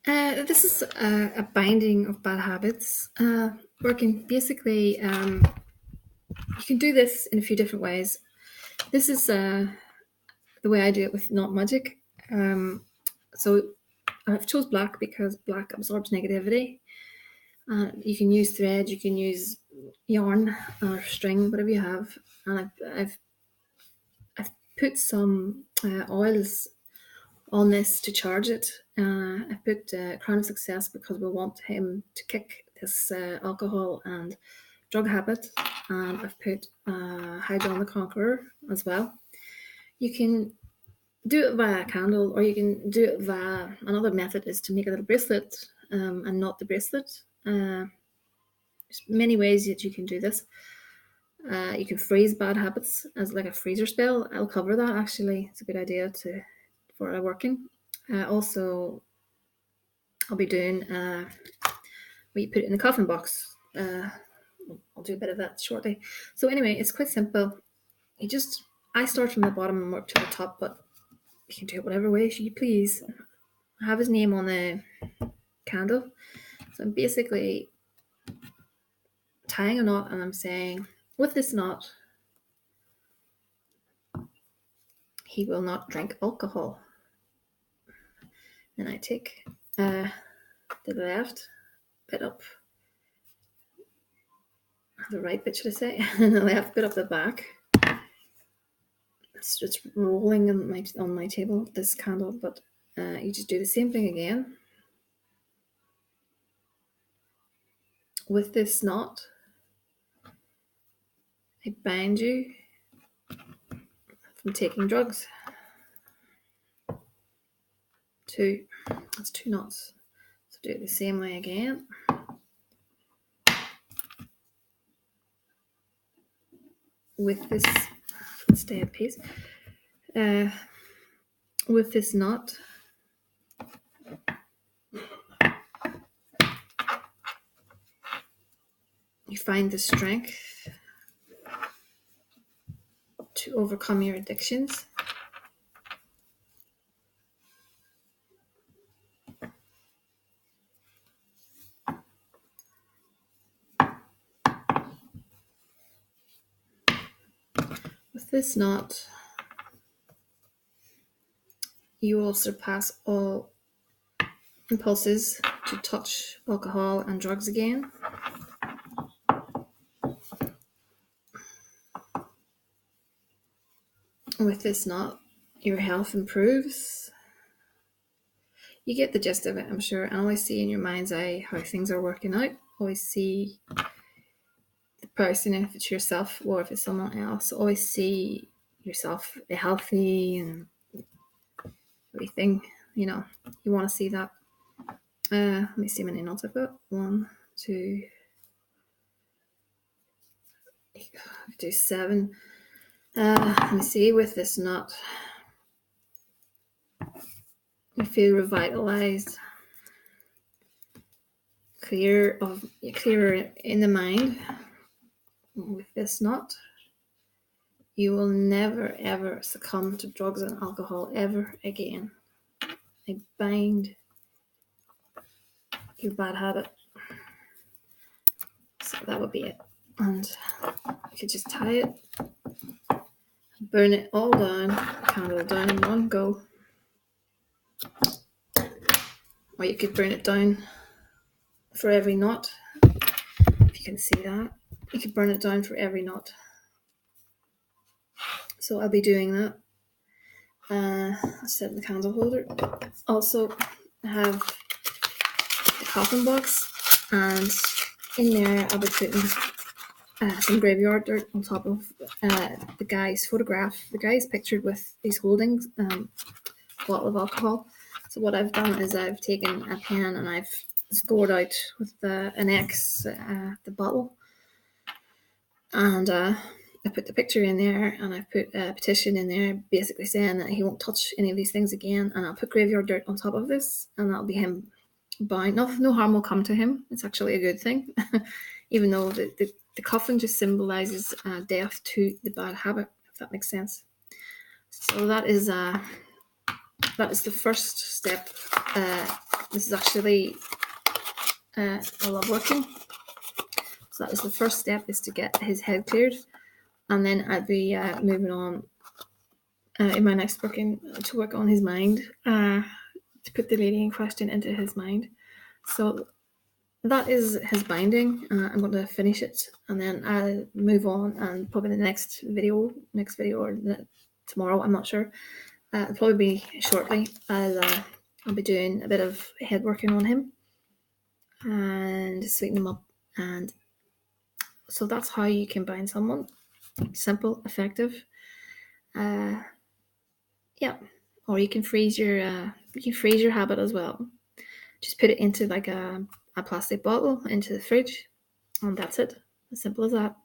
This is a binding of bad habits. Working basically, you can do this in a few different ways. This is the way I do it with not Magick. So I've chose black because black absorbs negativity. You can use thread, you can use yarn or string, whatever you have. And I've put some oils on this to charge it. I put Crown of Success because we want him to kick this alcohol and drug habit. And I've put High John the Conqueror as well. You can do it via a candle, or you can do it via another method is to make a little bracelet and knot the bracelet. There's many ways that you can do this. You can freeze bad habits as like a freezer spell. I'll cover that actually. It's a good idea for working. Also, I'll be doing where you put it in the coffin box. I'll do a bit of that shortly. So anyway, it's quite simple. I start from the bottom and work to the top, but you can do it whatever way you please. I have his name on the candle. So I'm basically tying a knot and I'm saying, with this knot, he will not drink alcohol. Then I take the left bit up, the right bit, should I say, and the left bit up the back. It's rolling on my table, this candle, but you just do the same thing again. With this knot, I bind you from taking drugs. That's two knots. So do it the same way again. With this, stay at peace. With this knot, you find the strength to overcome your addictions. With this knot, you will surpass all impulses to touch alcohol and drugs again. With this knot, your health improves. You get the gist of it, I'm sure. And always see in your mind's eye how things are working out. Always see the person, if it's yourself or if it's someone else. Always see yourself healthy and everything. You know, you want to see that. Let me see how many knots I've got. 1, 2, do 7. Let me see, with this knot, you feel revitalized, clearer in the mind. With this knot, you will never ever succumb to drugs and alcohol ever again. I bind your bad habit. So that would be it. And you could just tie it, burn it all down, candle down in one go. Or you could burn it down for every knot. If you can see that, you could burn it down for every knot. So I'll be doing that. I'll set in the candle holder. Also, I have the coffin box, and in there I'll be putting some graveyard dirt on top of the guy's photograph. The guy's pictured with these holding a bottle of alcohol. So what I've done is I've taken a pen and I've scored out with an X the bottle, and I put the picture in there, and I've put a petition in there basically saying that he won't touch any of these things again, and I'll put graveyard dirt on top of this, and that'll be him bound. No harm will come to him. It's actually a good thing. Even though the coffin just symbolizes death to the bad habit, if that makes sense. So that is the first step this is actually I love working. So that was the first step, is to get his head cleared, and then I'd be moving on in my next working to work on his mind, to put the lady in question into his mind. So that is his binding. I'm going to finish it, and then I'll move on, and probably the next video or tomorrow, I'm not sure. It'll probably be shortly. I'll be doing a bit of head working on him and sweeten him up. And so that's how you can bind someone. Simple, effective. Yeah. Or you can freeze your habit as well. Just put it into like a plastic bottle into the fridge, and that's it. As simple as that.